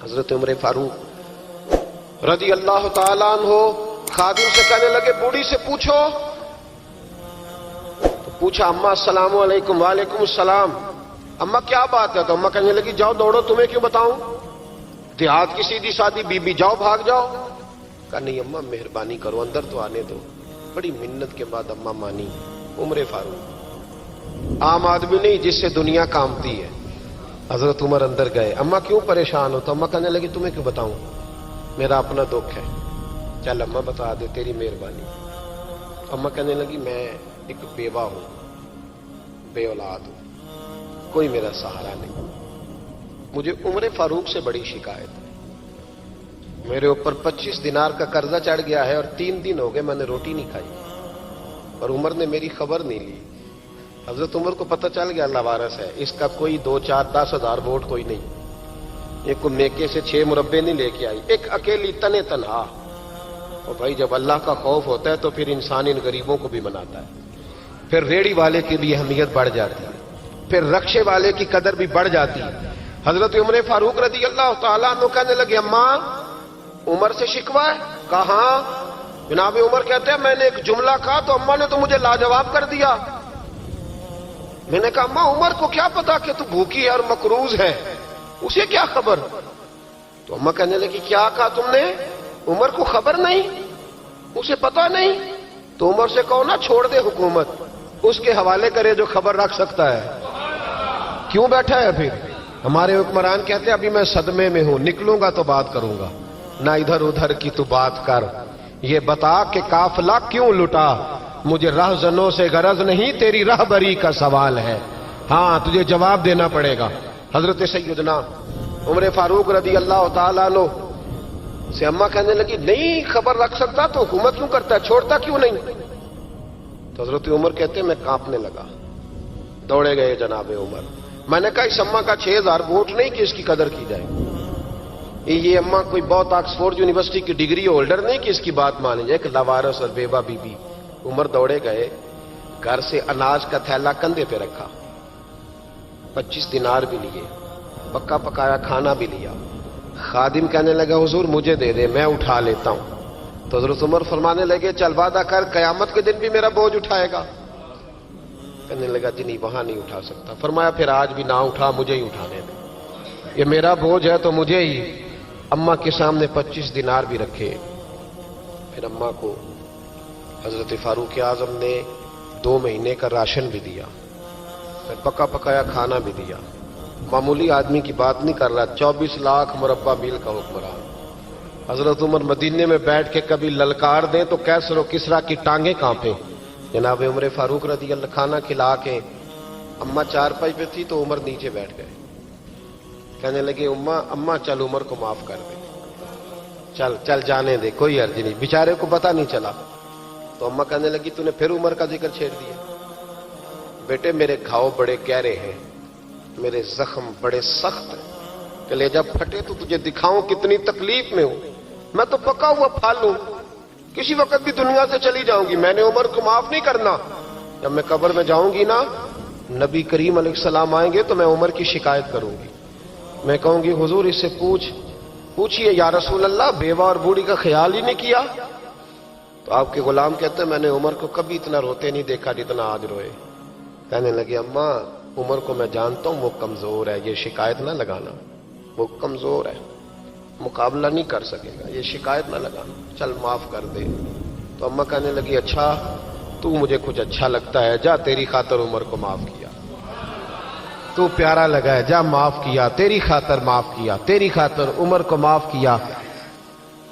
حضرت عمر فاروق رضی اللہ تعالیٰ عنہ خادم سے کہنے لگے بوڑھی سے پوچھو. تو پوچھا اماں السلام علیکم. وعلیکم السلام. اماں کیا بات ہے؟ تو اماں کہنے لگی جاؤ دوڑو، تمہیں کیوں بتاؤں، دیہات کی سیدھی سادی بی بی، جاؤ بھاگ جاؤ. کہا نہیں اماں مہربانی کرو اندر تو آنے دو. بڑی منت کے بعد اماں مانی. عمر فاروق عام آدمی نہیں جس سے دنیا کامتی ہے. حضرت عمر اندر گئے. اماں کیوں پریشان ہو؟ تو اماں کہنے لگی تمہیں کیوں بتاؤں، میرا اپنا دکھ ہے. چل اماں بتا دے، تیری مہربانی. اماں کہنے لگی میں ایک بیوہ ہوں، بے اولاد ہوں، کوئی میرا سہارا نہیں. مجھے عمر فاروق سے بڑی شکایت ہے. میرے اوپر 25 دینار کا قرضہ چڑھ گیا ہے اور 3 دن ہو گئے میں نے روٹی نہیں کھائی، اور عمر نے میری خبر نہیں لی. حضرت عمر کو پتہ چل گیا اللہ وارث ہے، اس کا کوئی 2 4 10 ہزار ووٹ کوئی نہیں. یہ کوئی میکے سے 6 مربے نہیں لے کے آئی، ایک اکیلی تنے تنہا. اور بھائی جب اللہ کا خوف ہوتا ہے تو پھر انسان ان غریبوں کو بھی مناتا ہے. پھر ریڑھی والے کی بھی اہمیت بڑھ جاتی ہے، پھر رکشے والے کی قدر بھی بڑھ جاتی ہے. حضرت عمر فاروق رضی اللہ تعالیٰ عنہ کہنے لگے اماں عمر سے شکوہ ہے؟ کہاں؟ جناب عمر کہتے ہیں میں نے ایک جملہ کہا تو اماں نے تو مجھے لاجواب کر دیا. میں نے کہا اماں عمر کو کیا پتا کہ تو بھوکی ہے اور مقروض ہے، اسے کیا خبر؟ تو اماں کہنے لگی کیا کہا تم نے؟ عمر کو خبر نہیں، اسے پتا نہیں؟ تو عمر سے کہو نا چھوڑ دے حکومت، اس کے حوالے کرے جو خبر رکھ سکتا ہے. کیوں بیٹھا ہے پھر؟ ہمارے حکمران کہتے ہیں ابھی میں صدمے میں ہوں، نکلوں گا تو بات کروں گا. نہ ادھر ادھر کی تو بات کر، یہ بتا کہ قافلہ کیوں لٹا. مجھے رہزنوں سے غرض نہیں، تیری رہبری کا سوال ہے. ہاں تجھے جواب دینا پڑے گا. حضرت سیدنا عمر فاروق رضی اللہ تعالیٰ عنہ سے اماں کہنے لگی نہیں خبر رکھ سکتا تو حکومت کیوں کرتا ہے، چھوڑتا کیوں نہیں؟ تو حضرت عمر کہتے ہیں میں کانپنے لگا. دوڑے گئے جناب عمر. میں نے کہا اس اماں کا 6000 ووٹ نہیں کہ اس کی قدر کی جائے. یہ اماں کوئی بہت آکسفورڈ یونیورسٹی کی ڈگری ہولڈر نہیں کہ اس کی بات مانی جائے. ایک لاوارث اور بیوہ بی بی. عمر دوڑے گئے، گھر سے اناج کا تھیلا کندھے پہ رکھا، 25 دینار بھی لیے، پکا پکایا کھانا بھی لیا. خادم کہنے لگا حضور مجھے دے دے میں اٹھا لیتا ہوں. تو حضرت عمر فرمانے لگے چل وعدہ کر قیامت کے دن بھی میرا بوجھ اٹھائے گا. کہنے لگا جی نہیں وہاں نہیں اٹھا سکتا. فرمایا پھر آج بھی نہ اٹھا، مجھے ہی اٹھانے دے، یہ میرا بوجھ ہے تو مجھے ہی. اماں کے سامنے 25 دینار بھی رکھے. پھر اماں کو حضرت فاروق اعظم نے 2 مہینے کا راشن بھی دیا، پھر پکا پکایا کھانا بھی دیا. معمولی آدمی کی بات نہیں کر رہا، 24 لاکھ مربع میل کا حکمران. حضرت عمر مدینے میں بیٹھ کے کبھی للکار دیں تو کیسر و کسرا کی ٹانگیں کانپیں. جناب عمر فاروق رضی اللہ کھانا کھلا کے اماں چارپائی پہ تھی تو عمر نیچے بیٹھ گئے. کہنے لگے اماں چل عمر کو معاف کر دے، چل چل جانے دے، کوئی عرض نہیں، بیچارے کو پتہ نہیں چلا. تو اماں کہنے لگی تو نے پھر عمر کا ذکر چھیڑ دیا. بیٹے میرے گھاؤ بڑے گہرے ہیں، میرے زخم بڑے سخت ہیں، کلیجہ پھٹے تو تجھے دکھاؤں کتنی تکلیف میں ہوں. میں تو پکا ہوا پھل ہوں، کسی وقت بھی دنیا سے چلی جاؤں گی. میں نے عمر کو معاف نہیں کرنا. جب میں قبر میں جاؤں گی نا، نبی کریم علیہ السلام آئیں گے تو میں عمر کی شکایت کروں گی. میں کہوں گی حضور اس سے پوچھئے یا رسول اللہ بیوہ اور بوڑھی کا خیال ہی نہیں کیا. تو آپ کے غلام کہتے ہیں میں نے عمر کو کبھی اتنا روتے نہیں دیکھا جتنا آج روئے. کہنے لگے اماں عمر کو میں جانتا ہوں وہ کمزور ہے، یہ شکایت نہ لگانا، وہ کمزور ہے، مقابلہ نہیں کر سکے گا، یہ شکایت نہ لگانا، چل معاف کر دے. تو اماں کہنے لگی اچھا تو مجھے کچھ اچھا لگتا ہے، جا تیری خاطر عمر کو معاف کیا، تو پیارا لگا ہے جا معاف کیا، تیری خاطر معاف کیا، تیری خاطر عمر کو معاف کیا.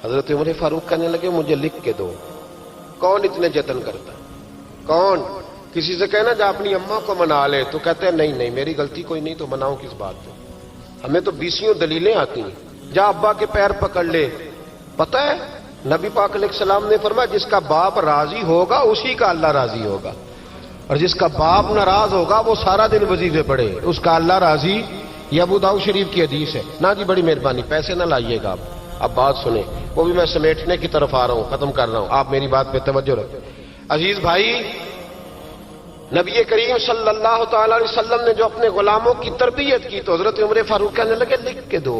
حضرت عمر فاروق کہنے لگے مجھے لکھ کے دو. کون اتنے جتن کرتا ہے؟ کون؟ کسی سے کہنا جا اپنی اماں کو منا لے تو کہتے ہیں نہیں نہیں میری غلطی کوئی نہیں تو مناؤں کس بات پہ، ہمیں تو 20 دلیلیں آتی ہیں. جا ابا کے پیر پکڑ لے. پتہ ہے نبی پاک علیہ السلام نے فرمایا جس کا باپ راضی ہوگا اسی کا اللہ راضی ہوگا، اور جس کا باپ ناراض ہوگا وہ سارا دن وظیفے پڑھے اس کا اللہ راضی. یہ ابو داؤد شریف کی حدیث ہے. نا جی بڑی مہربانی پیسے نہ لائیے گا. اب بات سنیں، وہ بھی میں سمیٹنے کی طرف آ رہا ہوں، ختم کر رہا ہوں، آپ میری بات پہ توجہ رکھیں. عزیز بھائی، نبی کریم صلی اللہ تعالی علیہ وسلم نے جو اپنے غلاموں کی تربیت کی تو حضرت عمر فاروق کہنے لگے لکھ کے دو.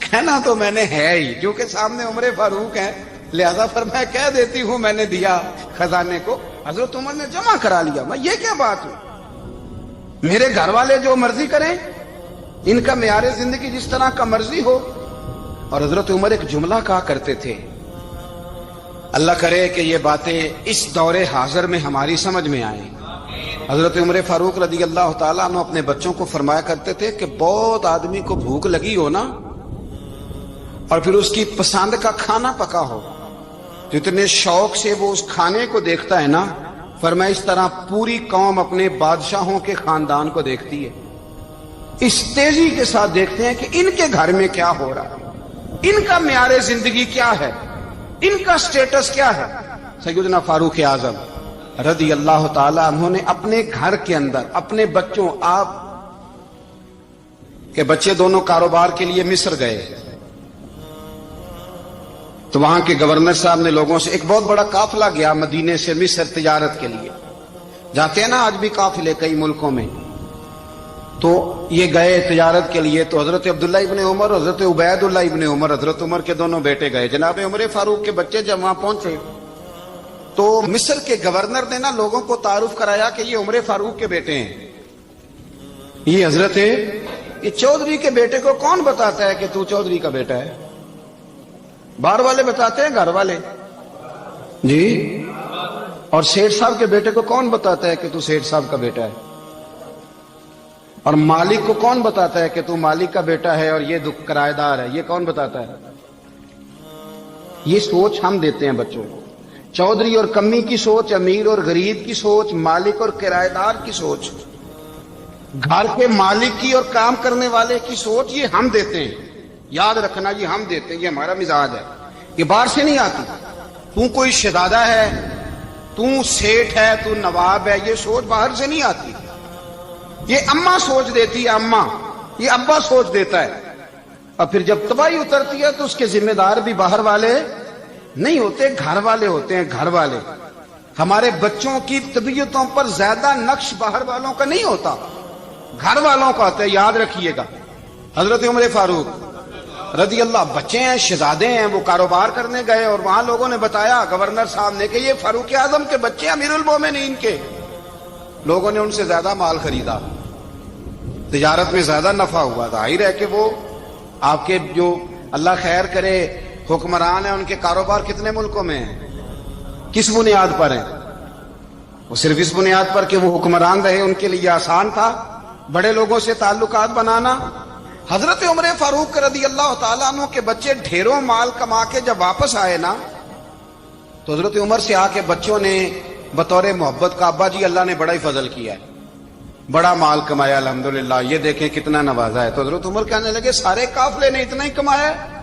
کہنا تو میں نے ہے ہی, کیونکہ سامنے عمر فاروق ہیں, لہذا فرمایا کہہ دیتی ہوں میں نے دیا خزانے کو. حضرت عمر نے جمع کرا لیا. میں یہ کیا بات ہوں, میرے گھر والے جو مرضی کریں, ان کا معیار زندگی جس طرح کا مرضی ہو. اور حضرت عمر ایک جملہ کہا کرتے تھے, اللہ کرے کہ یہ باتیں اس دور حاضر میں ہماری سمجھ میں آئیں. حضرت عمر فاروق رضی اللہ تعالیٰ عنہ اپنے بچوں کو فرمایا کرتے تھے کہ بہت آدمی کو بھوک لگی ہو نا, اور پھر اس کی پسند کا کھانا پکا ہو, جتنے شوق سے وہ اس کھانے کو دیکھتا ہے نا, فرمایا اس طرح پوری قوم اپنے بادشاہوں کے خاندان کو دیکھتی ہے, اس تیزی کے ساتھ دیکھتے ہیں کہ ان کے گھر میں کیا ہو رہا ہے, ان کا معیار زندگی کیا ہے, ان کا سٹیٹس کیا ہے. سیدنا فاروق اعظم رضی اللہ تعالی عنہ نے اپنے گھر کے اندر اپنے بچوں, آپ کے بچے دونوں کاروبار کے لیے مصر گئے, تو وہاں کے گورنر صاحب نے لوگوں سے, ایک بہت بڑا قافلہ گیا مدینے سے مصر تجارت کے لیے, جاتے ہیں نا آج بھی قافلے کئی ملکوں میں, تو یہ گئے تجارت کے لیے. تو حضرت عبداللہ ابن عمر, حضرت عبید اللہ ابن عمر, حضرت عمر کے دونوں بیٹے گئے. جناب عمر فاروق کے بچے جب وہاں پہنچے تو مصر کے گورنر نے نا لوگوں کو تعارف کرایا کہ یہ عمر فاروق کے بیٹے ہیں. یہ حضرت یہ چودھری کے بیٹے کو کون بتاتا ہے کہ تو چودھری کا بیٹا ہے؟ باہر والے بتاتے ہیں, گھر والے جی. اور سیٹھ صاحب کے بیٹے کو کون بتاتا ہے کہ تو سیٹھ صاحب کا بیٹا ہے؟ اور مالک کو کون بتاتا ہے کہ تو مالک کا بیٹا ہے اور یہ کرایہ دار ہے؟ یہ کون بتاتا ہے؟ یہ سوچ ہم دیتے ہیں بچوں کو. چودھری اور کمی کی سوچ, امیر اور غریب کی سوچ, مالک اور کرایہ دار کی سوچ, گھر کے مالک کی اور کام کرنے والے کی سوچ, یہ ہم دیتے ہیں. یاد رکھنا, یہ ہم دیتے ہیں, یہ ہمارا مزاج ہے, یہ باہر سے نہیں آتی. تو کوئی شہزادہ ہے, تو سیٹھ ہے, تو نواب ہے, یہ سوچ باہر سے نہیں آتی. یہ اماں سوچ دیتی ہے, اماں, یہ ابا سوچ دیتا ہے. اور پھر جب تباہی اترتی ہے تو اس کے ذمہ دار بھی باہر والے نہیں ہوتے, گھر والے ہوتے ہیں. گھر والے, ہمارے بچوں کی طبیعتوں پر زیادہ نقش باہر والوں کا نہیں ہوتا, گھر والوں کا ہوتا ہے. یاد رکھیے گا. حضرت عمر فاروق رضی اللہ, بچے ہیں, شہزادے ہیں, وہ کاروبار کرنے گئے اور وہاں لوگوں نے بتایا گورنر صاحب نے کہ یہ فاروق اعظم کے بچے, امیر المومنین کے. لوگوں نے ان سے زیادہ مال خریدا, تجارت میں زیادہ نفع ہوا. ظاہر ہے کہ وہ آپ کے جو اللہ خیر کرے حکمران ہیں, ان کے کاروبار کتنے ملکوں میں ہیں, کس بنیاد پر ہیں؟ وہ صرف اس بنیاد پر کہ وہ حکمران رہے, ان کے لیے آسان تھا بڑے لوگوں سے تعلقات بنانا. حضرت عمر فاروق رضی اللہ تعالیٰ عنہ کے بچے ڈھیروں مال کما کے جب واپس آئے نا, تو حضرت عمر سے آ کے بچوں نے بطور محبت کا, ابا جی اللہ نے بڑا ہی فضل کیا ہے, بڑا مال کمایا الحمدللہ, یہ دیکھیں کتنا نوازا ہے. تو حضرت عمر کہنے لگے سارے قافلے نے اتنا ہی کمایا ہے,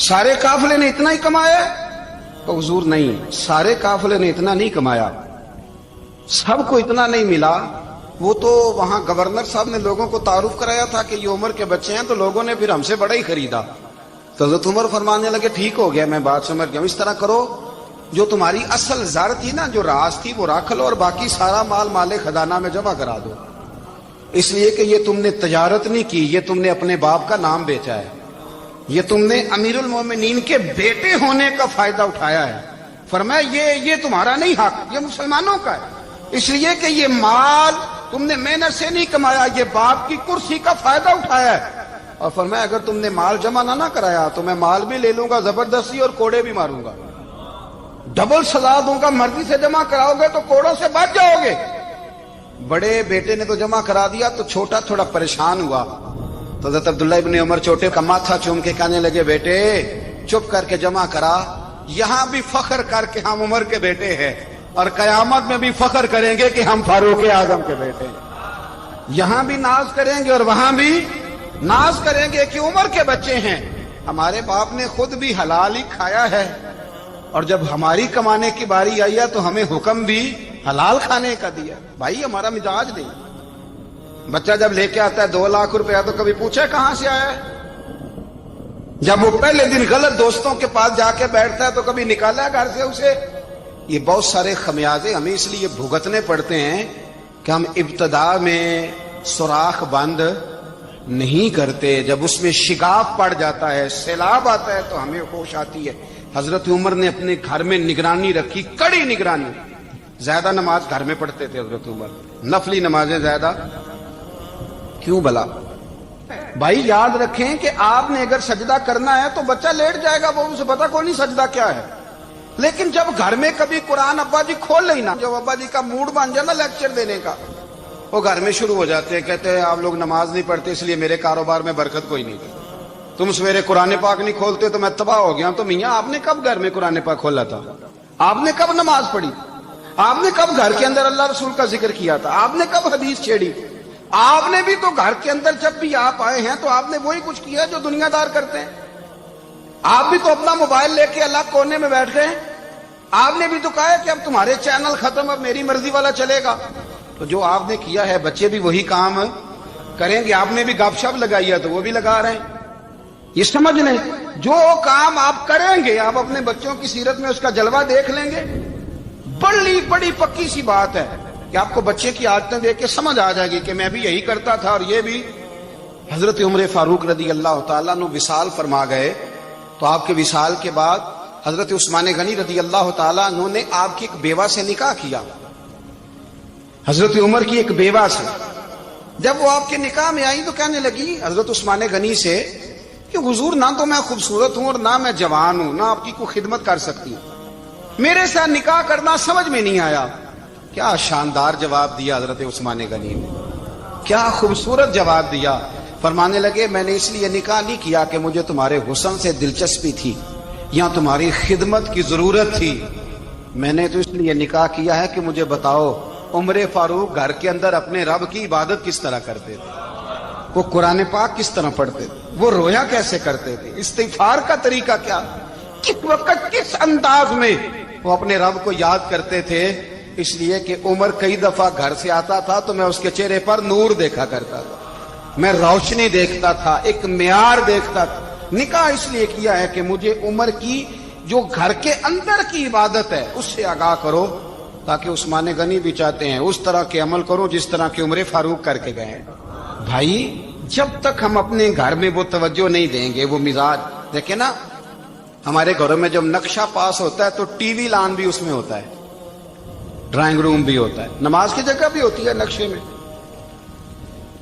سارے قافلے نے اتنا ہی کمایا ہے؟ تو حضور نہیں, سارے قافلے نے اتنا نہیں کمایا, سب کو اتنا نہیں ملا. وہ تو وہاں گورنر صاحب نے لوگوں کو تعارف کرایا تھا کہ یہ عمر کے بچے ہیں, تو لوگوں نے پھر ہم سے بڑا ہی خریدا. تو حضرت عمر فرمانے لگے ٹھیک ہو گیا, میں بات سمجھ گیا. اس طرح کرو, جو تمہاری اصل زر تھی نا, جو راز تھی, وہ رکھ لو, اور باقی سارا مال خزانہ میں جمع کرا دو. اس لیے کہ یہ تم نے تجارت نہیں کی, یہ تم نے اپنے باپ کا نام بیچا ہے, یہ تم نے امیر المومنین کے بیٹے ہونے کا فائدہ اٹھایا ہے. فرمایا یہ تمہارا نہیں حق, یہ مسلمانوں کا ہے. اس لیے کہ یہ مال تم نے محنت سے نہیں کمایا, یہ باپ کی کرسی کا فائدہ اٹھایا ہے. اور فرمایا اگر تم نے مال جمع نہ کرایا تو میں مال بھی لے لوں گا زبردستی, اور کوڑے بھی ماروں گا, ڈبل سزا دوں گا. مرضی سے جمع کراؤ گے تو کوڑوں سے بچ جاؤ گے. بڑے بیٹے نے تو جمع کرا دیا, تو چھوٹا تھوڑا پریشان ہوا. تو حضرت عبداللہ ابن عمر چھوٹے کا ماتھا چوم کے کہنے لگے بیٹے چپ کر کے جمع کرا, یہاں بھی فخر کر کے ہم عمر کے بیٹے ہیں, اور قیامت میں بھی فخر کریں گے کہ ہم فاروق اعظم کے بیٹے ہیں. یہاں بھی ناز کریں گے اور وہاں بھی ناز کریں گے کہ عمر کے بچے ہیں. ہمارے باپ نے خود بھی حلال ہی کھایا ہے, اور جب ہماری کمانے کی باری آئی ہے تو ہمیں حکم بھی حلال کھانے کا دیا. بھائی ہمارا مزاج نہیں. بچہ جب لے کے آتا ہے 2 لاکھ روپیہ تو کبھی پوچھے کہاں سے آیا ہے؟ جب وہ پہلے دن غلط دوستوں کے پاس جا کے بیٹھتا ہے تو کبھی نکالا ہے گھر سے اسے؟ یہ بہت سارے خمیازے ہمیں اس لیے بھگتنے پڑتے ہیں کہ ہم ابتدا میں سوراخ بند نہیں کرتے، جب اس میں شگاف پڑ جاتا ہے، سیلاب آتا ہے تو ہمیں ہوش آتی ہے۔ حضرت عمر نے اپنے گھر میں نگرانی رکھی، کڑی نگرانی۔ زیادہ نماز گھر میں پڑھتے تھے حضرت عمر، نفلی نمازیں زیادہ کیوں بلا؟ بھائی یاد رکھیں کہ آپ نے اگر سجدہ کرنا ہے تو بچہ لیٹ جائے گا، وہ اسے پتا کوئی نہیں سجدہ کیا ہے، لیکن جب گھر میں کبھی قرآن ابا جی کھول لینا، جب ابا جی کا موڈ بن جائے نا لیکچر دینے کا، وہ گھر میں شروع ہو جاتے ہیں، کہتے ہیں آپ لوگ نماز نہیں پڑھتے اس لیے میرے کاروبار میں برکت کوئی نہیں تھی، تم سویرے قرآن پاک نہیں کھولتے تو میں تباہ ہو گیا۔ تو میاں آپ نے کب گھر میں قرآن پاک کھولا تھا؟ آپ نے کب نماز پڑھی؟ آپ نے کب گھر کے اندر اللہ رسول کا ذکر کیا تھا؟ آپ نے کب حدیث چھیڑی؟ آپ نے بھی تو گھر کے اندر جب بھی آپ آئے ہیں تو آپ نے وہی کچھ کیا جو دنیا دار کرتے ہیں۔ آپ بھی تو اپنا موبائل لے کے الگ کونے میں بیٹھ گئے، آپ نے بھی تو کہا ہے کہ اب تمہارے چینل ختم، اب میری مرضی والا چلے گا۔ تو جو آپ نے کیا ہے بچے بھی وہی کام کریں گے۔ آپ نے بھی گپ شپ لگائی ہے تو وہ بھی لگا رہے ہیں۔ یہ سمجھ لیں جو کام آپ کریں گے، آپ اپنے بچوں کی سیرت میں اس کا جلوہ دیکھ لیں گے۔ بڑی پکی سی بات ہے کہ آپ کو بچے کی عادتیں دیکھ کے سمجھ آ جائے گی کہ میں بھی یہی کرتا تھا اور یہ بھی۔ حضرت عمر فاروق رضی اللہ تعالیٰ عنہ وصال فرما گئے تو آپ کے وصال کے بعد حضرت عثمان غنی رضی اللہ تعالیٰ عنہ نے آپ کی ایک بیوہ سے نکاح کیا، حضرت عمر کی ایک بیوہ سے۔ جب وہ آپ کے نکاح میں آئی تو کہنے لگی حضرت عثمان غنی سے کہ حضور نہ تو میں خوبصورت ہوں اور نہ میں جوان ہوں، نہ آپ کی کوئی خدمت کر سکتی ہوں، میرے ساتھ نکاح کرنا سمجھ میں نہیں آیا۔ کیا شاندار جواب دیا حضرت عثمان غنی نے، کیا خوبصورت جواب دیا۔ فرمانے لگے میں نے اس لیے نکاح نہیں کیا کہ مجھے تمہارے حسن سے دلچسپی تھی یا تمہاری خدمت کی ضرورت تھی، میں نے تو اس لیے نکاح کیا ہے کہ مجھے بتاؤ عمر فاروق گھر کے اندر اپنے رب کی عبادت کس طرح کرتے تھے، وہ قرآن پاک کس طرح پڑھتے تھے، وہ رویا کیسے کرتے تھے، استغفار کا طریقہ کیا، کس وقت کس انداز میں وہ اپنے رب کو یاد کرتے تھے۔ اس لیے کہ عمر کئی دفعہ گھر سے آتا تھا تو میں اس کے چہرے پر نور دیکھا کرتا تھا، میں روشنی دیکھتا تھا، ایک معیار دیکھتا تھا۔ نکاح اس لیے کیا ہے کہ مجھے عمر کی جو گھر کے اندر کی عبادت ہے اس سے آگاہ کرو، تاکہ عثمان غنی بھی چاہتے ہیں اس طرح کے عمل کرو جس طرح کے عمر فاروق کر کے گئے۔ بھائی جب تک ہم اپنے گھر میں وہ توجہ نہیں دیں گے، وہ مزاج دیکھیں نا، ہمارے گھروں میں جب نقشہ پاس ہوتا ہے تو ٹی وی لان بھی اس میں ہوتا ہے، ڈرائنگ روم بھی ہوتا ہے، نماز کی جگہ بھی ہوتی ہے نقشے میں۔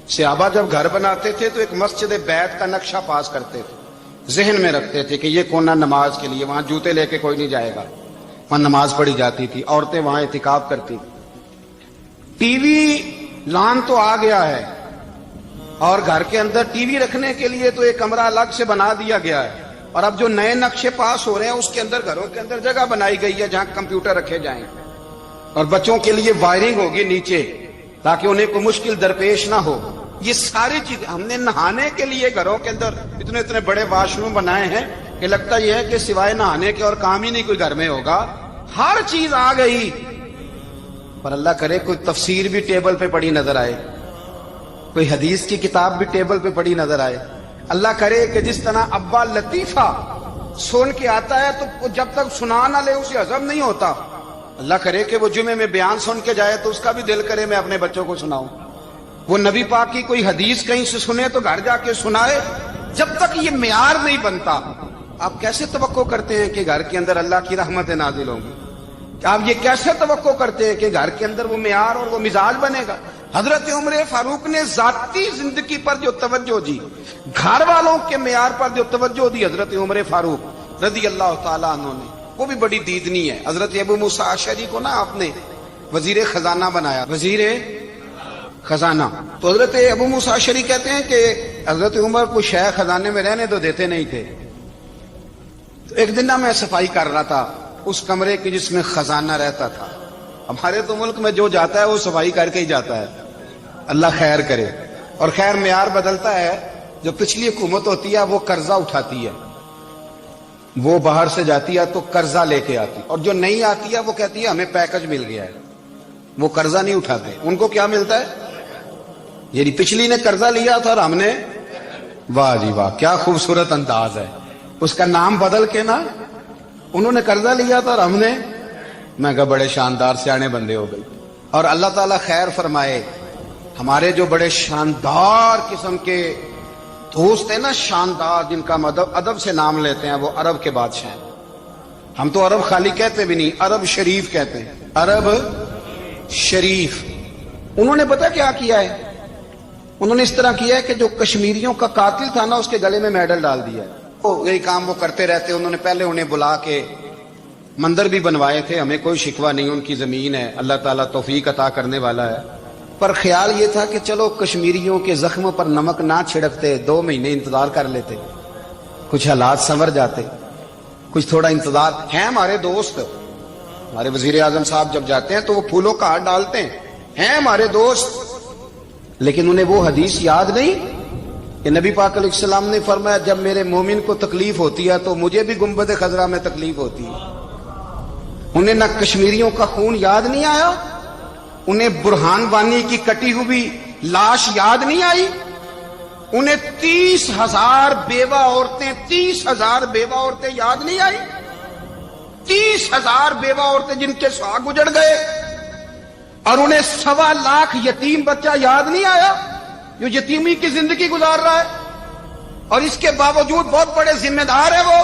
صحابہ جب گھر بناتے تھے تو ایک مسجد بیت کا نقشہ پاس کرتے تھے، ذہن میں رکھتے تھے کہ یہ کونا نماز کے لیے، وہاں جوتے لے کے کوئی نہیں جائے گا، وہاں نماز پڑھی جاتی تھی، عورتیں وہاں اعتکاف کرتی تھی۔ ٹی وی لان تو آ گیا ہے اور گھر کے اندر ٹی وی رکھنے کے لیے تو ایک کمرہ الگ سے بنا دیا گیا ہے، اور اب جو نئے نقشے پاس ہو رہے ہیں اس کے اندر گھروں کے اندر جگہ بنائی گئی ہے جہاں کمپیوٹر رکھے جائیں، اور بچوں کے لیے وائرنگ ہوگی نیچے تاکہ انہیں کوئی مشکل درپیش نہ ہو۔ یہ ساری چیزیں ہم نے نہانے کے لیے گھروں کے اندر اتنے بڑے واش روم بنائے ہیں کہ لگتا یہ ہے کہ سوائے نہانے کے اور کام ہی نہیں کوئی گھر میں ہوگا۔ ہر چیز آ گئی، پر اللہ کرے کوئی تفسیر بھی ٹیبل پہ پڑی نظر آئے، کوئی حدیث کی کتاب بھی ٹیبل پہ پڑی نظر آئے۔ اللہ کرے کہ جس طرح ابا لطیفہ سن کے آتا ہے تو جب تک سنا نہ لے اسے ہضم نہیں ہوتا، اللہ کرے کہ وہ جمعے میں بیان سن کے جائے تو اس کا بھی دل کرے میں اپنے بچوں کو سناؤں، وہ نبی پاک کی کوئی حدیث کہیں سے سنے تو گھر جا کے سنائے۔ جب تک یہ معیار نہیں بنتا آپ کیسے توقع کرتے ہیں کہ گھر کے اندر اللہ کی رحمتیں نازل ہوں گی؟ آپ یہ کیسے توقع کرتے ہیں کہ گھر کے اندر وہ معیار اور وہ مزاج بنے گا؟ حضرت عمر فاروق نے ذاتی زندگی پر جو توجہ دی، گھر والوں کے معیار پر جو توجہ دی حضرت عمر فاروق رضی اللہ تعالیٰ عنہ نے، وہ بھی بڑی دیدنی ہے۔ حضرت ابو موسیٰ اشعری کو نا آپ نے وزیر خزانہ بنایا، وزیر خزانہ، تو حضرت ابو موسیٰ اشعری کہتے ہیں کہ حضرت عمر کو شے خزانے میں رہنے تو دیتے نہیں تھے۔ تو ایک دن میں صفائی کر رہا تھا اس کمرے کی جس میں خزانہ رہتا تھا۔ ہمارے تو ملک میں جو جاتا ہے وہ صفائی کر کے ہی جاتا ہے، اللہ خیر کرے۔ اور خیر معیار بدلتا ہے، جو پچھلی حکومت ہوتی ہے وہ قرضہ اٹھاتی ہے، وہ باہر سے جاتی ہے تو قرضہ لے کے آتی، اور جو نہیں آتی ہے وہ کہتی ہے ہمیں پیکج مل گیا ہے، وہ قرضہ نہیں اٹھاتے۔ ان کو کیا ملتا ہے؟ یعنی پچھلی نے قرضہ لیا تھا اور ہم نے، واہ جی واہ کیا خوبصورت انداز ہے، اس کا نام بدل کے نا، انہوں نے قرضہ لیا تھا اور ہم نے، میں کہا بڑے شاندار سیانے بندے ہو گئی۔ اور اللہ تعالیٰ خیر فرمائے. ہمارے جو بڑے شاندار قسم کے دوست ہیں نا، شاندار، جن کا ادب سے نام لیتے ہیں، وہ عرب کے بادشاہ ہیں. ہم تو عرب خالی کہتے بھی نہیں، عرب شریف کہتے ہیں، عرب شریف. انہوں نے پتہ کیا کیا ہے؟ انہوں نے اس طرح کیا ہے کہ جو کشمیریوں کا قاتل تھا نا، اس کے گلے میں میڈل ڈال دیا ہے. یہی کام وہ کرتے رہتے. انہوں نے پہلے انہیں بلا کے مندر بھی بنوائے تھے. ہمیں کوئی شکوہ نہیں، ان کی زمین ہے، اللہ تعالیٰ توفیق عطا کرنے والا ہے. پر خیال یہ تھا کہ چلو کشمیریوں کے زخم پر نمک نہ چھڑکتے، 2 مہینے انتظار کر لیتے، کچھ حالات سنور جاتے، کچھ تھوڑا انتظار. ہیں ہمارے دوست، ہمارے وزیر اعظم صاحب جب جاتے ہیں تو وہ پھولوں کا ہار ڈالتے ہیں ہمارے دوست. لیکن انہیں وہ حدیث یاد نہیں کہ نبی پاک علیہ السلام نے فرمایا جب میرے مومن کو تکلیف ہوتی ہے تو مجھے بھی گنبد خضرا میں تکلیف ہوتی ہے. انہیں نہ کشمیریوں کا خون یاد نہیں آیا، انہیں برہان وانی کی کٹی ہوئی لاش یاد نہیں آئی، انہیں 30,000 بیوہ عورتیں 30,000 بیوہ عورتیں یاد نہیں آئی، 30,000 بیوہ عورتیں جن کے سہاگ اجڑ گئے. اور انہیں 1.25 لاکھ یتیم بچہ یاد نہیں آیا جو یتیمی کی زندگی گزار رہا ہے. اور اس کے باوجود بہت بڑے ذمہ دار ہیں وہ.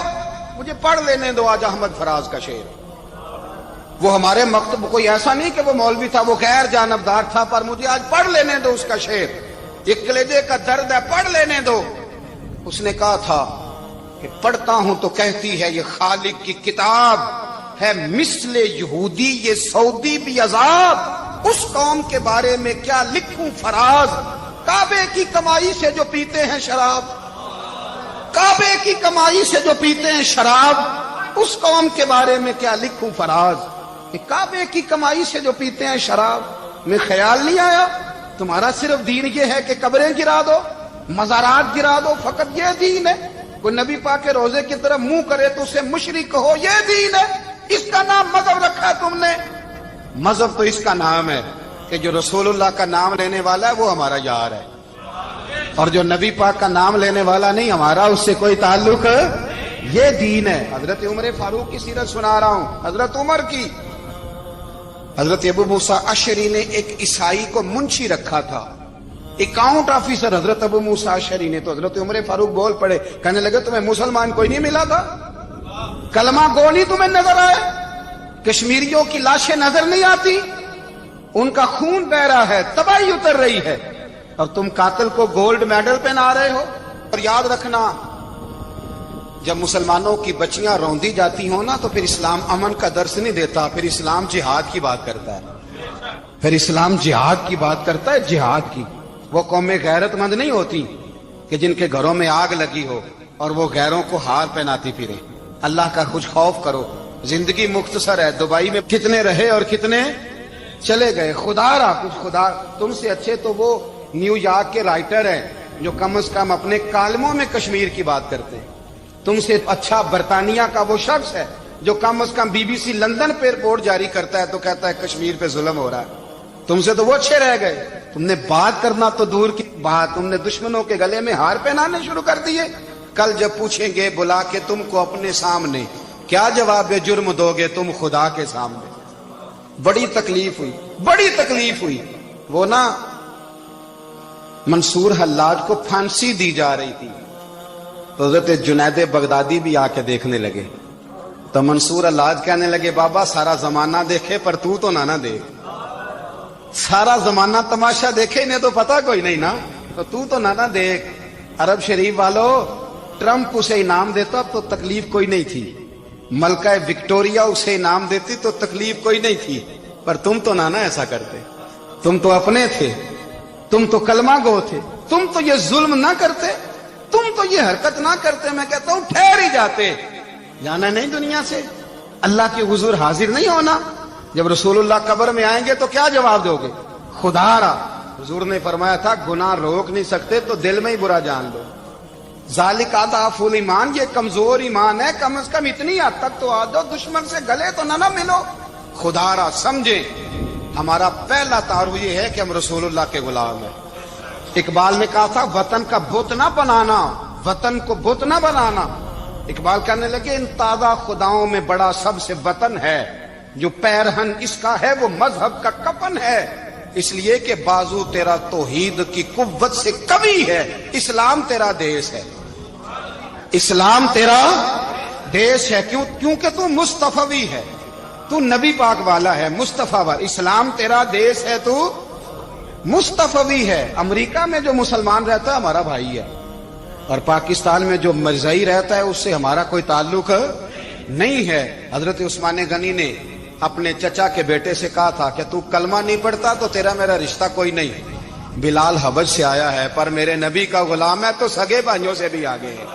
مجھے پڑھ لینے دو آج احمد فراز کا شعر. وہ ہمارے مکتب کوئی ایسا نہیں کہ وہ مولوی تھا، وہ غیر جانبدار تھا، پر مجھے آج پڑھ لینے دو اس کا شعر. ایک کلیجے کا درد ہے، پڑھ لینے دو. اس نے کہا تھا کہ پڑھتا ہوں تو کہتی ہے یہ خالق کی کتاب ہے، مثل یہودی یہ سعودی بھی عذاب. اس قوم کے بارے میں کیا لکھوں فراز، کعبے کی کمائی سے جو پیتے ہیں شراب، کعبے کی کمائی سے جو پیتے ہیں شراب. اس قوم کے بارے میں کیا لکھوں فراز، کہ کعبے کی کمائی سے جو پیتے ہیں شراب. میں خیال نہیں آیا تمہارا صرف دین یہ ہے کہ قبریں گرا دو، مزارات گرا دو، فقط یہ دین ہے؟ کوئی نبی پاک کے روزے کی طرف منہ کرے تو اسے مشرک کہو، یہ دین ہے؟ اس کا نام مذہب رکھا ہے تم نے. مذہب تو اس کا نام ہے کہ جو رسول اللہ کا نام لینے والا ہے وہ ہمارا یار ہے، اور جو نبی پاک کا نام لینے والا نہیں، ہمارا اس سے کوئی تعلق. یہ دین ہے. حضرت عمر فاروق کی سیرت سنا رہا ہوں، حضرت عمر کی. حضرت ابو موسیٰ اشعری نے ایک عیسائی کو منشی رکھا تھا، اکاؤنٹ آفیسر حضرت ابو موسیٰ اشعری نے. تو حضرت عمر فاروق بول پڑے، کہنے لگے تمہیں مسلمان کوئی نہیں ملا تھا؟ کلمہ گو نہیں تمہیں نظر آئے؟ کشمیریوں کی لاشیں نظر نہیں آتی؟ ان کا خون بہ رہا ہے، تباہی اتر رہی ہے، اور تم قاتل کو گولڈ میڈل پہنا رہے ہو. اور یاد رکھنا جب مسلمانوں کی بچیاں روندی جاتی ہوں نا تو پھر اسلام امن کا درس نہیں دیتا، پھر اسلام جہاد کی بات کرتا ہے. پھر اسلام جہاد کی بات کرتا ہے، جہاد کی. وہ قومیں غیرت مند نہیں ہوتی کہ جن کے گھروں میں آگ لگی ہو اور وہ غیروں کو ہار پہناتی پھرے. اللہ کا کچھ خوف کرو. زندگی مختصر ہے. دبئی میں کتنے رہے اور کتنے چلے گئے. خدا را کچھ خدا تم سے اچھے تو وہ نیو یارک کے رائٹر ہیں جو کم از کم اپنے کالموں میں کشمیر کی بات کرتے ہیں. تم سے اچھا برطانیہ کا وہ شخص ہے جو کم از کم BBC لندن پہ رپورٹ جاری کرتا ہے تو کہتا ہے کشمیر پہ ظلم ہو رہا ہے. تم سے تو وہ اچھے رہ گئے. تم نے بات کرنا تو دور کی بات، تم نے دشمنوں کے گلے میں ہار پہنانے شروع کر دیے. کل جب پوچھیں گے بلا کے تم کو اپنے سامنے، کیا جواب جرم دو گے تم خدا کے سامنے؟ بڑی تکلیف ہوئی، بڑی تکلیف ہوئی. وہ نا منصور حلاج کو پھانسی دی جا رہی تھی تو حضرت جنید بغدادی بھی آ کے دیکھنے لگے. تو منصور حلاج کہنے لگے بابا سارا زمانہ دیکھے پر تو نہ دیکھ. سارا زمانہ تماشا دیکھے انہیں تو پتا کوئی نہیں نا، تو نہ دیکھ. عرب شریف والو، ٹرمپ اسے انعام دیتا تو تکلیف کوئی نہیں تھی، ملکہ وکٹوریا اسے انعام دیتی تو تکلیف کوئی نہیں تھی، پر تم تو نہ ایسا کرتے. تم تو اپنے تھے، تم تو کلمہ گو تھے، تم تو یہ ظلم نہ کرتے، تم تو یہ حرکت نہ کرتے. میں کہتا ہوں ٹھہر ہی جاتے. جانا نہیں دنیا سے، اللہ کے حضور حاضر نہیں ہونا. جب رسول اللہ قبر میں آئیں گے تو کیا جواب دو گے؟ خدا را حضور نے فرمایا تھا گناہ روک نہیں سکتے تو دل میں ہی برا جان لو. ذالک اضعف الایمان، یہ کمزور ایمان ہے. کم از کم اتنی حد تک تو آ جاؤ، دشمن سے گلے تو نہ ملو. خدا را سمجھے ہمارا پہلا تعارف یہ ہے کہ ہم رسول اللہ کے غلام ہیں. اقبال نے کہا تھا وطن کا بت نہ بنانا، وطن کو بت نہ بنانا. اقبال کہنے لگے ان تازہ خداؤں میں بڑا سب سے وطن ہے، جو پیرہن اس کا ہے وہ مذہب کا کفن ہے، اس لیے کہ بازو تیرا توحید کی قوت سے کمی ہے۔ اسلام تیرا دیس ہے، اسلام تیرا دیس ہے، کیونکہ تو مصطفی ہے، تو نبی پاک والا ہے، مصطفیٰ والا۔ اسلام تیرا دیس ہے، تو مصطفی ہے۔ امریکہ میں جو مسلمان رہتا ہے ہمارا بھائی ہے، اور پاکستان میں جو مرزائی رہتا ہے اس سے ہمارا کوئی تعلق نہیں ہے۔ حضرت عثمان غنی نے اپنے چچا کے بیٹے سے کہا تھا کہ تو کلمہ نہیں پڑھتا تو تیرا میرا رشتہ کوئی نہیں۔ بلال حبش سے آیا ہے پر میرے نبی کا غلام ہے تو سگے بھائیوں سے بھی آگے ہے۔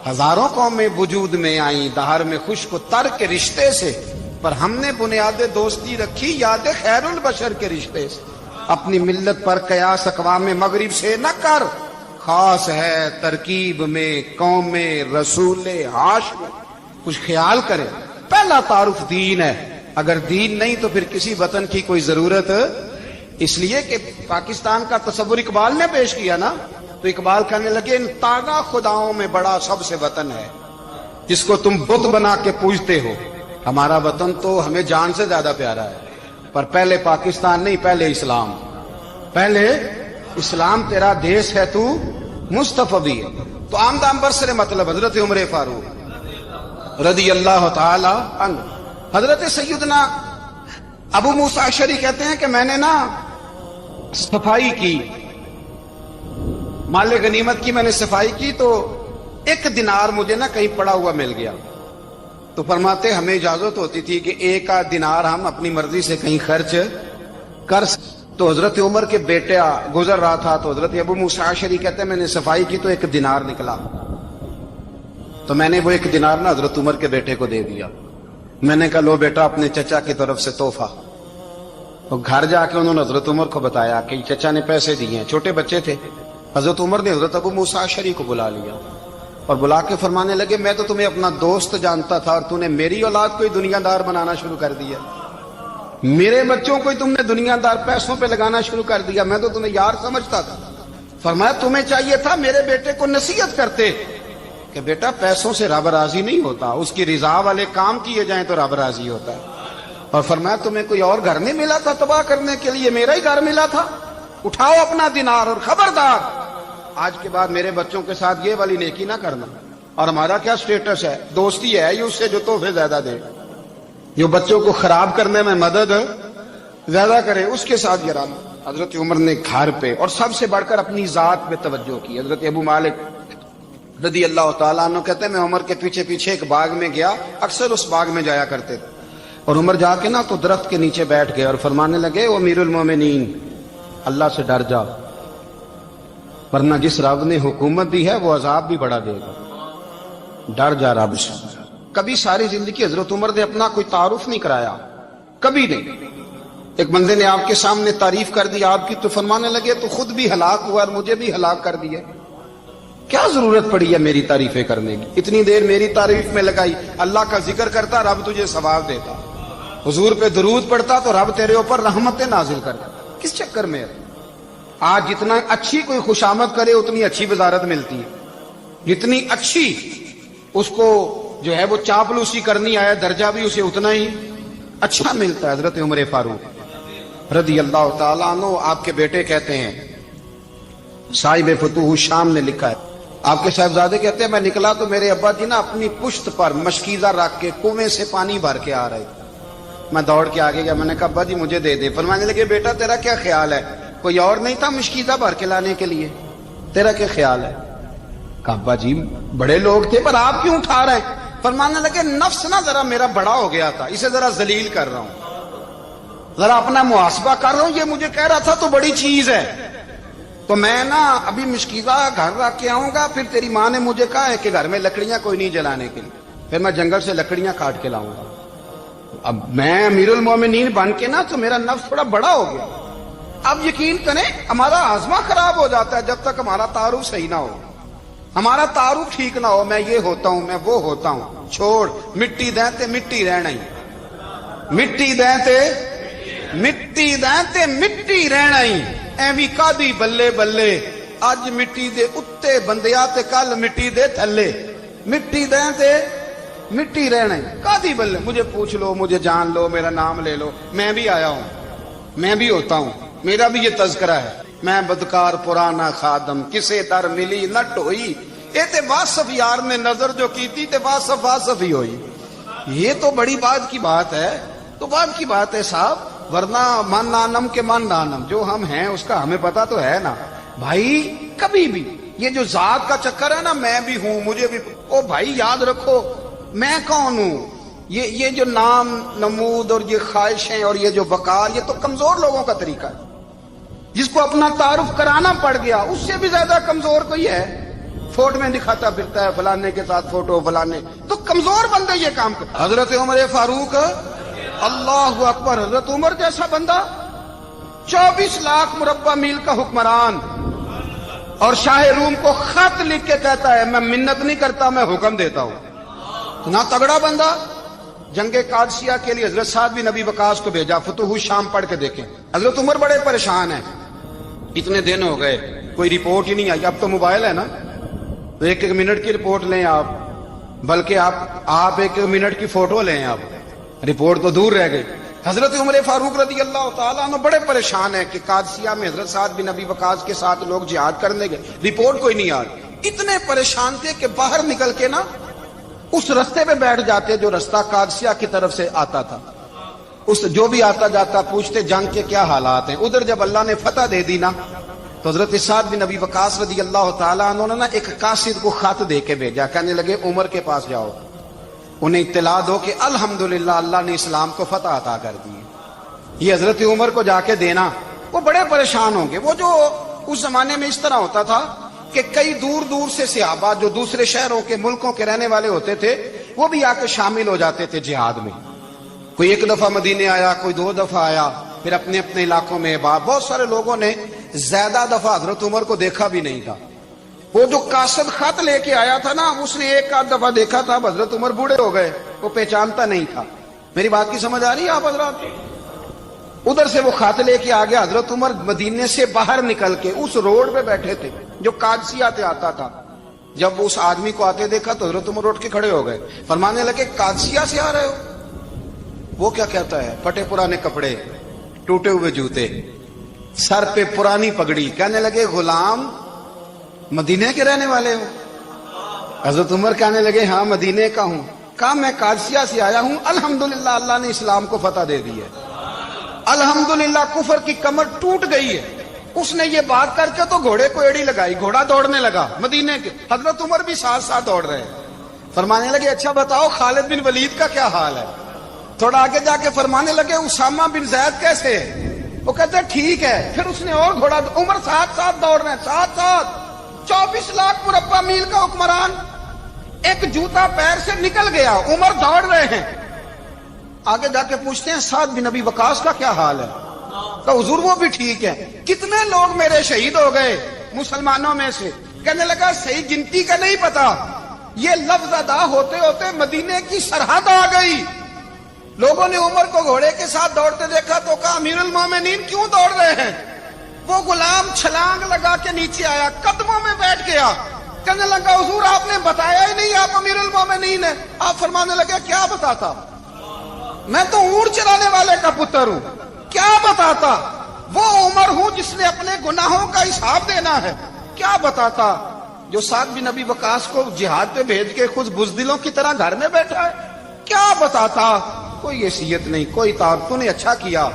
ہزاروں قومیں وجود میں آئیں دہر میں خشک و تر کے رشتے سے، پر ہم نے بنیاد دوستی رکھی یاد خیر البشر کے رشتے سے۔ اپنی ملت پر قیاس اقوام مغرب سے نہ کر، خاص ہے ترکیب میں قوم رسول ہاشم۔ کچھ خیال کرے، پہلا تعارف دین ہے، اگر دین نہیں تو پھر کسی وطن کی کوئی ضرورت۔ اس لیے کہ پاکستان کا تصور اقبال نے پیش کیا نا، تو اقبال کہنے لگے ان تازہ خداؤں میں بڑا سب سے وطن ہے جس کو تم بت بنا کے پوجتے ہو۔ ہمارا وطن تو ہمیں جان سے زیادہ پیارا ہے، پر پہلے پاکستان نہیں، پہلے اسلام، پہلے اسلام تیرا دیس ہے، تو مصطفی ہے۔ تو آمدام برسر مطلب حضرت عمر فاروق رضی اللہ تعالی عنہ۔ حضرت سیدنا ابو موسیٰ اشعری کہتے ہیں کہ میں نے نا صفائی کی، مال غنیمت کی میں نے صفائی کی، تو ایک دینار مجھے نا کہیں پڑا ہوا مل گیا، تو فرماتے ہمیں اجازت ہوتی تھی کہ ایک آدھ دینار ہم اپنی مرضی سے کہیں خرچ کر سکتے۔ تو حضرت عمر کے بیٹا گزر رہا تھا، تو حضرت ابو موسیٰ اشعری کہتے ہیں میں نے صفائی کی تو ایک دینار نکلا، تو میں نے وہ ایک دینار نا حضرت عمر کے بیٹے کو دے دیا۔ میں نے کہا لو بیٹا اپنے چچا کی طرف سے تحفہ۔ تو گھر جا کے انہوں نے حضرت عمر کو بتایا کہ چچا نے پیسے دیے ہیں، چھوٹے بچے تھے۔ حضرت عمر نے حضرت ابو موسیٰ اشعری کو بلا لیا اور بلا کے فرمانے لگے میں تو تمہیں اپنا دوست جانتا تھا اور تو نے میری اولاد کو ہی دنیا دار بنانا شروع کر دیا، میرے بچوں کو ہی تم نے دنیا دار پیسوں پہ لگانا شروع کر دیا، میں تو تمہیں یار سمجھتا تھا۔ فرمایا تمہیں چاہیے تھا میرے بیٹے کو نصیحت کرتے کہ بیٹا پیسوں سے رب راضی نہیں ہوتا، اس کی رضا والے کام کیے جائیں تو رب راضی ہوتا ہے۔ اور فرمایا تمہیں کوئی اور گھر نہیں ملا تھا تباہ کرنے کے لیے، میرا ہی گھر ملا تھا، اٹھاؤ اپنا دینار اور خبردار آج کے بعد میرے بچوں کے ساتھ یہ والی نیکی نہ کرنا۔ اور ہمارا کیا سٹیٹس ہے، دوستی ہے یہ اس سے جو تحفے زیادہ دے، جو بچوں کو خراب کرنے میں مدد زیادہ کرے اس کے ساتھ گرانا۔ حضرت عمر نے گھر پہ اور سب سے بڑھ کر اپنی ذات پہ توجہ کی۔ حضرت ابو مالک رضی اللہ تعالیٰ عنہ کہتے ہیں میں عمر کے پیچھے پیچھے ایک باغ میں گیا، اکثر اس باغ میں جایا کرتے تھے، اور عمر جا کے نا تو درخت کے نیچے بیٹھ گئے اور فرمانے لگے او امیر المومنین اللہ سے ڈر جا، ورنہ جس رب نے حکومت دی ہے وہ عذاب بھی بڑا دے گا، ڈر جا رب سے۔ کبھی ساری زندگی حضرت عمر نے اپنا کوئی تعارف نہیں کرایا، کبھی نہیں۔ ایک بندے نے آپ کے سامنے تعریف کر دی آپ کی تو فرمانے لگے تو خود بھی ہلاک ہوا اور مجھے بھی ہلاک کر دیا، کیا ضرورت پڑی ہے میری تعریفیں کرنے کی، اتنی دیر میری تعریف میں لگائی، اللہ کا ذکر کرتا رب تجھے ثواب دیتا، حضور پہ درود پڑھتا تو رب تیرے اوپر رحمتیں نازل کرتا، کس چکر میں ہے؟ آج جتنا اچھی کوئی خوشامد کرے اتنی اچھی وزارت ملتی ہے، جتنی اچھی اس کو جو ہے وہ چاپلوسی کرنی آیا درجہ بھی اسے اتنا ہی اچھا ملتا ہے۔ حضرت عمر فاروق رضی اللہ تعالیٰ عنہ آپ کے بیٹے کہتے ہیں، صاحب فتوح الشام نے لکھا ہے، آپ کے صاحبزادے کہتے ہیں میں نکلا تو میرے ابا جی نا اپنی پشت پر مشکیزہ رکھ کے کنویں سے پانی بھر کے آ رہے تھے، میں دوڑ کے آگے گیا، میں نے کہا ابا جی مجھے دے دے۔ فرمانے لگے بیٹا تیرا کیا خیال ہے، کوئی اور نہیں تھا مشکیزہ بھر کے لانے کے لیے، تیرا کیا خیال ہے؟ کہا ابا جی بڑے لوگ تھے پر آپ کیوں اٹھا رہے ہیں؟ فرمانے لگے نفس نا ذرا میرا بڑا ہو گیا تھا، اسے ذرا ذلیل کر رہا ہوں، ذرا اپنا محاسبہ کر رہا ہوں، یہ مجھے کہہ رہا تھا تو بڑی چیز ہے، تو میں نا ابھی مشکیزہ گھر رکھ کے آؤں گا، پھر تیری ماں نے مجھے کہا ہے کہ گھر میں لکڑیاں کوئی نہیں جلانے کے لیے، پھر میں جنگل سے لکڑیاں کاٹ کے لاؤں گا، اب میں امیر المومنین بن کے نا تو میرا نفس تھوڑا بڑا ہو گیا۔ اب یقین کریں ہمارا ہاضمہ خراب ہو جاتا ہے جب تک ہمارا تعارف صحیح نہ ہو، ہمارا تعارف ٹھیک نہ ہو، میں یہ ہوتا ہوں میں وہ ہوتا ہوں، چھوڑ مٹی دیں تے مٹی رہنا ہی، مٹی دیں تے مٹی دیں تے مٹی رہنا ہی، ایویں کادی بلے بلے اج مٹی دے اتے بندیا تے کل مٹی دے تھلے، مٹی دیں تے مٹی رہنے کادی بلے، مجھے پوچھ لو، مجھے جان لو، میرا نام لے لو، میں بھی آیا ہوں، میں بھی ہوتا ہوں، میرا بھی یہ تذکرہ ہے، میں بدکار پرانا خادم، کسے در ملی نٹ ہوئی، اے تے واصف یار نے نظر جو کی تھی تے واصف واصف ہی ہوئی۔ یہ تو بڑی بات کی بات ہے، تو بات کی بات ہے صاحب، ورنہ من نانم کے من نانم، جو ہم ہیں اس کا ہمیں پتا تو ہے نا بھائی۔ کبھی بھی یہ جو ذات کا چکر ہے نا، میں بھی ہوں، مجھے بھی، او بھائی یاد رکھو میں کون ہوں۔ یہ جو نام نمود اور یہ خواہشیں اور یہ جو وقار، یہ تو کمزور لوگوں کا طریقہ ہے، جس کو اپنا تعارف کرانا پڑ گیا، اس سے بھی زیادہ کمزور کوئی ہے؟ فوٹو میں دکھاتا پھرتا ہے فلانے کے ساتھ فوٹو، فلانے، تو کمزور بندے یہ کام کرتے۔ حضرت عمر فاروق، اللہ اکبر، حضرت عمر جیسا بندہ 24 لاکھ مربع میل کا حکمران، اور شاہ روم کو خط لکھ کے کہتا ہے میں منت نہیں کرتا، میں حکم دیتا ہوں۔ اتنا تگڑا بندہ۔ جنگ قادسیہ کے لیے حضرت سعد بن ابی وقاص کو بھیجا، فتوح الشام پڑھ کے دیکھیں۔ حضرت عمر بڑے پریشان ہیں، اتنے دن ہو گئے کوئی رپورٹ ہی نہیں آئی۔ اب تو موبائل ہے نا، تو ایک ایک منٹ کی رپورٹ لیں آپ، بلکہ آپ ایک ایک منٹ کی فوٹو لیں، آپ رپورٹ تو دور رہ گئی۔ حضرت عمر فاروق رضی اللہ تعالیٰ عنہ بڑے پریشان ہیں کہ قادسیہ میں حضرت سعد بن ابی وقاص کے ساتھ لوگ جہاد کرنے گئے، رپورٹ کوئی نہیں آ رہی۔ اتنے پریشان تھے کہ باہر نکل کے نا اس رستے پہ بیٹھ جاتے جو رستہ قادسیہ کی طرف سے آتا تھا، اس جو بھی آتا جاتا پوچھتے جنگ کے کیا حالات ہیں۔ ادھر جب اللہ نے فتح دے دی نا، تو حضرت سعد بن ابی وقاص رضی اللہ تعالیٰ عنہ نے ایک قاصد کو خط دے کے بھیجا، کہنے لگے عمر کے پاس جاؤ، انہیں اطلاع دو کہ الحمدللہ اللہ نے اسلام کو فتح عطا کر دی۔ یہ حضرت عمر کو جا کے دینا، وہ بڑے پریشان ہوں گے۔ وہ جو اس زمانے میں اس طرح ہوتا تھا کہ کئی دور دور سے صحابہ جو دوسرے شہروں کے ملکوں کے رہنے والے ہوتے تھے، وہ بھی آ کے شامل ہو جاتے تھے جہاد میں۔ کوئی ایک دفعہ مدینے آیا، کوئی 2 دفعہ آیا، پھر اپنے اپنے علاقوں میں۔ بہت سارے لوگوں نے زیادہ دفعہ حضرت عمر کو دیکھا بھی نہیں تھا۔ وہ جو قاصد خط لے کے آیا تھا نا، اس نے 1 دفعہ دیکھا تھا، حضرت عمر بوڑھے ہو گئے، وہ پہچانتا نہیں تھا۔ میری بات کی سمجھ آ رہی ہے آپ حضرات؟ ادھر سے وہ خط لے کے آ گیا۔ حضرت عمر مدینے سے باہر نکل کے اس روڈ پہ بیٹھے تھے جو قادسیہ سے آتا تھا۔ جب اس آدمی کو آتے دیکھا تو حضرت عمر اٹھ کے کھڑے ہو گئے، فرمانے لگے قادسیہ سے آ رہے ہو؟ وہ کیا کہتا ہے؟ پھٹے پرانے کپڑے، ٹوٹے ہوئے جوتے، سر پہ پرانی پگڑی، کہنے لگے غلام مدینے کے رہنے والے ہو؟ حضرت عمر کہنے لگے ہاں مدینے کا ہوں۔ کہا میں قادسیہ سے آیا ہوں، الحمدللہ اللہ نے اسلام کو فتح دے دی ہے، الحمدللہ کفر کی کمر ٹوٹ گئی ہے۔ اس نے یہ بات کر کے تو گھوڑے کو ایڑی لگائی، گھوڑا دوڑنے لگا مدینے کے، حضرت عمر بھی ساتھ ساتھ دوڑ رہے ہیں۔ فرمانے لگے اچھا بتاؤ خالد بن ولید کا کیا حال ہے؟ تھوڑا آگے جا کے فرمانے لگے اسامہ بن زید کیسے ہے؟ وہ کہتے ہیں ٹھیک ہے۔ پھر اس نے اور گھوڑا، عمر ساتھ ساتھ دوڑ رہے ہیں، ساتھ ساتھ 24 لاکھ مربع میل کا حکمران، ایک جوتا پیر سے نکل گیا، عمر دوڑ رہے ہیں۔ آگے جا کے پوچھتے ہیں سعد بن ابی وقاص کا کیا حال ہے؟ تو حضور وہ بھی ٹھیک ہے۔ کتنے لوگ میرے شہید ہو گئے مسلمانوں میں سے؟ کہنے لگا صحیح گنتی کا نہیں پتا، یہ لفظ ادا ہوتے ہوتے مدینے کی سرحد آ گئی۔ لوگوں نے عمر کو گھوڑے کے ساتھ دوڑتے دیکھا تو کہا امیر المومنین کیوں دوڑ رہے ہیں؟ وہ غلام چھلانگ لگا کے نیچے آیا، قدموں میں بیٹھ گیا، کہنے لگا حضور آپ نے بتایا ہی نہیں آپ امیر المومنین ہیں۔ آپ فرمانے لگے کیا بتاتا؟ میں تو اونٹ چلانے والے کا پتر ہوں، کیا بتاتا؟ وہ عمر ہوں جس نے اپنے گناہوں کا حساب دینا ہے، کیا بتاتا؟ جو سعد بن ابی وقاص کو جہاد پہ بھیج کے خود بزدلوں کی طرح گھر میں بیٹھا ہے، کیا بتاتا؟ کوئی حیثیت نہیں، کوئی تعارف۔ تو نے اچھا کیا،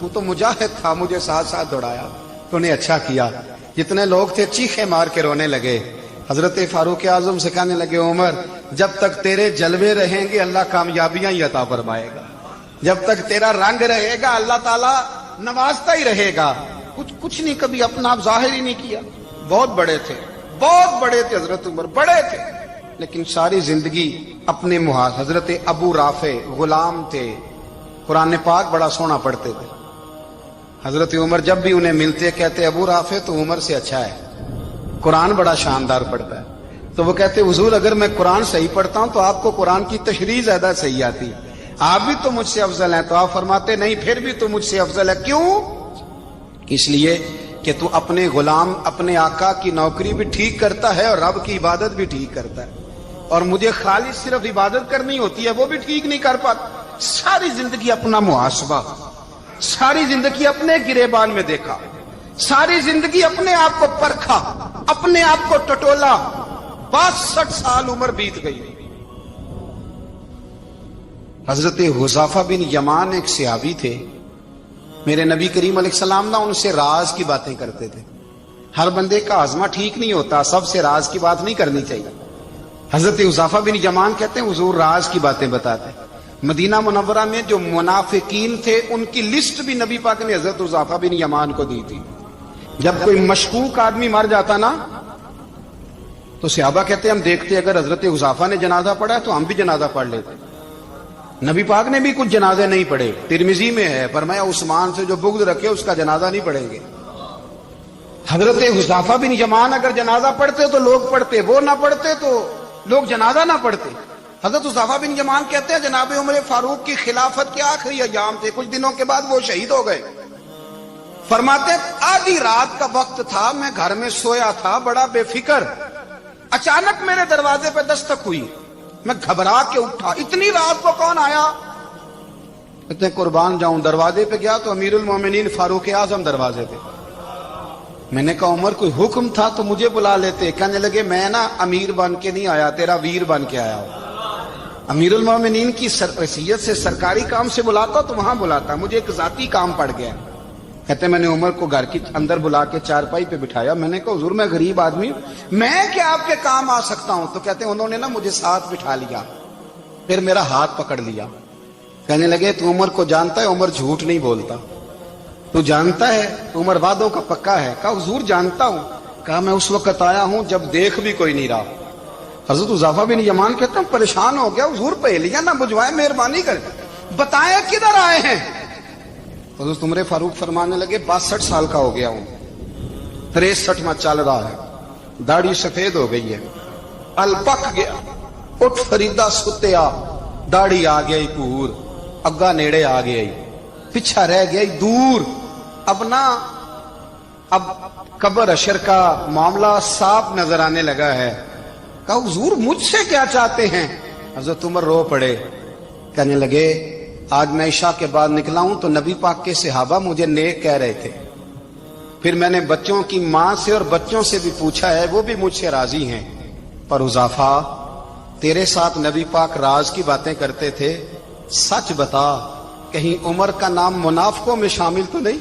تو تو مجاہد تھا، مجھے ساتھ ساتھ دوڑایا، تو نے اچھا کیا۔ جتنے لوگ تھے چیخے مار کے رونے لگے۔ حضرت فاروق اعظم سے کہنے لگے عمر جب تک تیرے جلوے رہیں گے اللہ کامیابیاں ہی عطا فرمائے گا، جب تک تیرا رنگ رہے گا اللہ تعالیٰ نوازتا ہی رہے گا۔ کچھ نہیں، کبھی اپنا آپ ظاہر ہی نہیں کیا۔ بہت بڑے تھے، بہت بڑے تھے حضرت عمر، بڑے تھے، لیکن ساری زندگی اپنے محاذ۔ حضرت ابو رافع غلام تھے، قرآن پاک بڑا سونا پڑھتے تھے۔ حضرت عمر جب بھی انہیں ملتے کہتے ابو رافع تو عمر سے اچھا ہے، قرآن بڑا شاندار پڑھتا ہے۔ تو وہ کہتے حضور اگر میں قرآن صحیح پڑھتا ہوں تو آپ کو قرآن کی تشریح زیادہ صحیح آتی، آپ بھی تو مجھ سے افضل ہیں۔ تو آپ فرماتے نہیں پھر بھی تو مجھ سے افضل ہے۔ کیوں؟ اس لیے کہ تو اپنے غلام اپنے آقا کی نوکری بھی ٹھیک کرتا ہے اور رب کی عبادت بھی ٹھیک کرتا ہے، اور مجھے خالص صرف عبادت کرنی ہوتی ہے وہ بھی ٹھیک نہیں کر پاتا. ساری زندگی اپنا محاسبہ، ساری زندگی اپنے گریبان میں دیکھا، ساری زندگی اپنے آپ کو پرکھا، اپنے آپ کو ٹٹولا. 62 سال عمر بیت گئی. حضرت حذیفہ بن یمان ایک صحابی تھے. میرے نبی کریم علیہ السلام نا ان سے راز کی باتیں کرتے تھے. ہر بندے کا ہاضمہ ٹھیک نہیں ہوتا، سب سے راز کی بات نہیں کرنی چاہیے. حضرت حذیفہ بن یمان کہتے ہیں حضور راز کی باتیں بتاتے. مدینہ منورہ میں جو منافقین تھے ان کی لسٹ بھی نبی پاک نے حضرت حذیفہ بن یمان کو دی تھی. جب کوئی مشکوک آدمی مر جاتا نا تو صحابہ کہتے ہیں ہم دیکھتے اگر حضرت حذیفہ نے جنازہ پڑھا تو ہم بھی جنازہ پڑھ لیتے. نبی پاک نے بھی کچھ جنازے نہیں پڑھے. ترمذی میں ہے فرمایا عثمان سے جو بغض رکھے اس کا جنازہ نہیں پڑھیں گے. حضرت حذیفہ بن یمان اگر جنازہ پڑھتے تو لوگ پڑھتے، وہ نہ پڑھتے تو لوگ جنازہ نہ پڑھتے. حضرت حذیفہ بن یمان کہتے ہیں جناب عمر فاروق کی خلافت کے آخری ایام تھے، کچھ دنوں کے بعد وہ شہید ہو گئے. فرماتے آدھی رات کا وقت تھا، میں گھر میں سویا تھا بڑا بے فکر، اچانک میرے دروازے پہ دستک ہوئی، میں گھبرا کے اٹھا. اتنی رات کو کون آیا؟ کہتے ہیں قربان جاؤں دروازے پہ گیا تو امیر المومنین فاروق اعظم دروازے پہ. میں نے کہا عمر کوئی حکم تھا تو مجھے بلا لیتے. کہنے لگے میں نا امیر بن کے نہیں آیا، تیرا ویر بن کے آیا ہوں. امیر المومنین کی حیثیت سے سرکاری کام سے بلاتا تو وہاں بلاتا، مجھے ایک ذاتی کام پڑ گیا. کہتے میں نے عمر کو گھر کی اندر بلا کے چارپائی پہ بٹھایا. میں نے کہا حضور میں غریب آدمی ہوں، میں کیا آپ کے کام آ سکتا ہوں؟ تو کہتے ہیں انہوں نے نا مجھے ساتھ بٹھا لیا، پھر میرا ہاتھ پکڑ لیا. کہنے لگے تو عمر کو جانتا ہے؟ عمر جھوٹ نہیں بولتا. تو جانتا ہے؟ عمر وعدوں کا پکا ہے. کہا حضور جانتا ہوں. کہا میں اس وقت آیا ہوں جب دیکھ بھی کوئی نہیں رہا. حضرت حذیفہ بن یمان کہتا ہوں پریشان ہو گیا، حضور پہلیاں نہ بجھوائے، مہربانی کر بتائیں کدھر آئے ہیں. حضرت عمر فاروق فرمانے لگے 62 سال کا ہو گیا ہوں، 63واں چل رہا ہے، داڑھی سفید ہو گئی ہے، الپک گیا، اٹھ فریدا ستیا، داڑھی آ گئی پور، اگا نیڑے آ گئی، پیچھا رہ گئی دور. اب قبر اشر کا معاملہ صاف نظر آنے لگا ہے. کہا حضور مجھ سے کیا چاہتے ہیں؟ حضرت عمر رو پڑے. کہنے لگے آج میں عشاء کے بعد نکلا ہوں تو نبی پاک کے صحابہ مجھے نیک کہہ رہے تھے، پھر میں نے بچوں کی ماں سے اور بچوں سے بھی پوچھا ہے، وہ بھی مجھ سے راضی ہیں. پر حذیفہ تیرے ساتھ نبی پاک راز کی باتیں کرتے تھے، سچ بتا کہیں عمر کا نام منافقوں میں شامل تو نہیں؟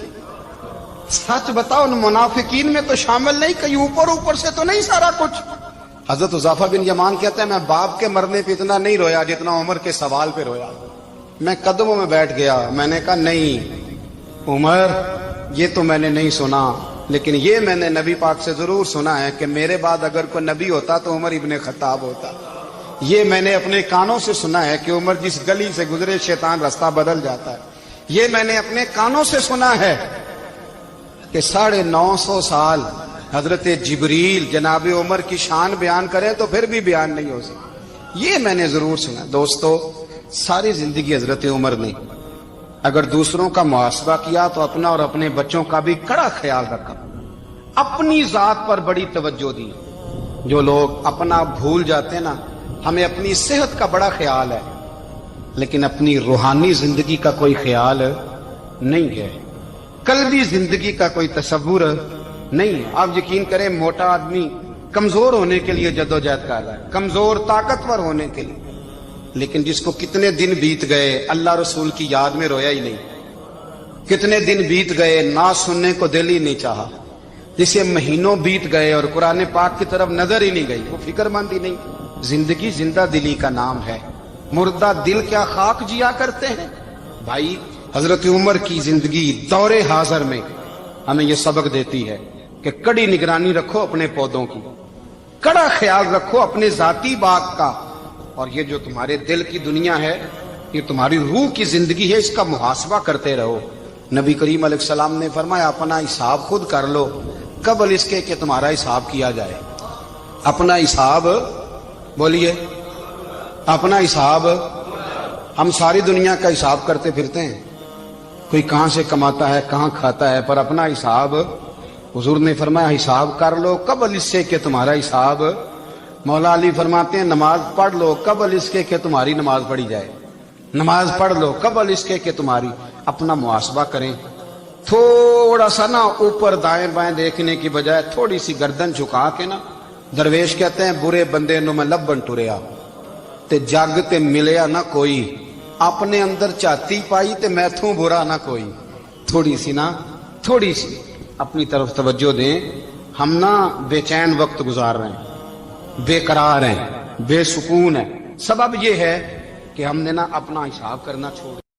سچ بتا ان منافقین میں تو شامل نہیں؟ کہیں اوپر سے تو نہیں سارا کچھ؟ حضرت حذیفہ بن یمان کہتے ہیں میں باپ کے مرنے پہ اتنا نہیں رویا جتنا عمر کے سوال پہ رویا. میں قدموں میں بیٹھ گیا. میں نے کہا نہیں عمر یہ تو میں نے نہیں سنا، لیکن یہ میں نے نبی پاک سے ضرور سنا ہے کہ میرے بعد اگر کوئی نبی ہوتا تو عمر ابن خطاب ہوتا. یہ میں نے اپنے کانوں سے سنا ہے کہ عمر جس گلی سے گزرے شیطان رستہ بدل جاتا ہے. یہ میں نے اپنے کانوں سے سنا ہے کہ 950 سال حضرت جبریل جناب عمر کی شان بیان کرے تو پھر بھی بیان نہیں ہو سکتا. یہ میں نے ضرور سنا. دوستو ساری زندگی حضرت عمر نے اگر دوسروں کا محاسبہ کیا تو اپنا اور اپنے بچوں کا بھی کڑا خیال رکھا، اپنی ذات پر بڑی توجہ دی. جو لوگ اپنا بھول جاتے نا، ہمیں اپنی صحت کا بڑا خیال ہے لیکن اپنی روحانی زندگی کا کوئی خیال نہیں ہے، قلبی زندگی کا کوئی تصور نہیں ہے. آپ یقین کریں موٹا آدمی کمزور ہونے کے لیے جدوجہد کر رہا ہے، کمزور طاقتور ہونے کے لیے، لیکن جس کو کتنے دن بیت گئے اللہ رسول کی یاد میں رویا ہی نہیں، کتنے دن بیت گئے نہ سننے کو دل ہی نہیں چاہا، جسے مہینوں بیت گئے اور قرآن پاک کی طرف نظر ہی نہیں گئی، وہ فکر مند ہی نہیں. زندگی زندہ دلی کا نام ہے، مردہ دل کیا خاک جیا کرتے ہیں. بھائی حضرت عمر کی زندگی دور حاضر میں ہمیں یہ سبق دیتی ہے کہ کڑی نگرانی رکھو اپنے پودوں کی، کڑا خیال رکھو اپنے ذاتی باغ کا، اور یہ جو تمہارے دل کی دنیا ہے یہ تمہاری روح کی زندگی ہے، اس کا محاسبہ کرتے رہو. نبی کریم علیہ السلام نے فرمایا اپنا حساب خود کر لو قبل اس کے کہ تمہارا حساب کیا جائے. اپنا حساب بولیے، اپنا حساب. ہم ساری دنیا کا حساب کرتے پھرتے ہیں، کوئی کہاں سے کماتا ہے کہاں کھاتا ہے، پر اپنا حساب حضور نے فرمایا حساب کر لو قبل اس سے کہ تمہارا حساب مولا علی فرماتے ہیں نماز پڑھ لو قبل اس کے کہ تمہاری نماز پڑھی جائے، نماز پڑھ لو قبل اس کے کہ تمہاری، اپنا محاسبہ کریں، تھوڑا سا نا اوپر دائیں بائیں دیکھنے کی بجائے تھوڑی سی گردن جھکا کے نا، درویش کہتے ہیں برے بندے نو میں لبن ٹریا تے جگ تے ملیا نہ کوئی، اپنے اندر چاتی پائی تے میں تھوں برا نہ کوئی، تھوڑی سی اپنی طرف توجہ دیں۔ ہم نا بے چین وقت گزار رہے ہیں، بے قرار ہیں، بے سکون ہیں، سبب یہ ہے کہ ہم نے نا اپنا حساب کرنا چھوڑ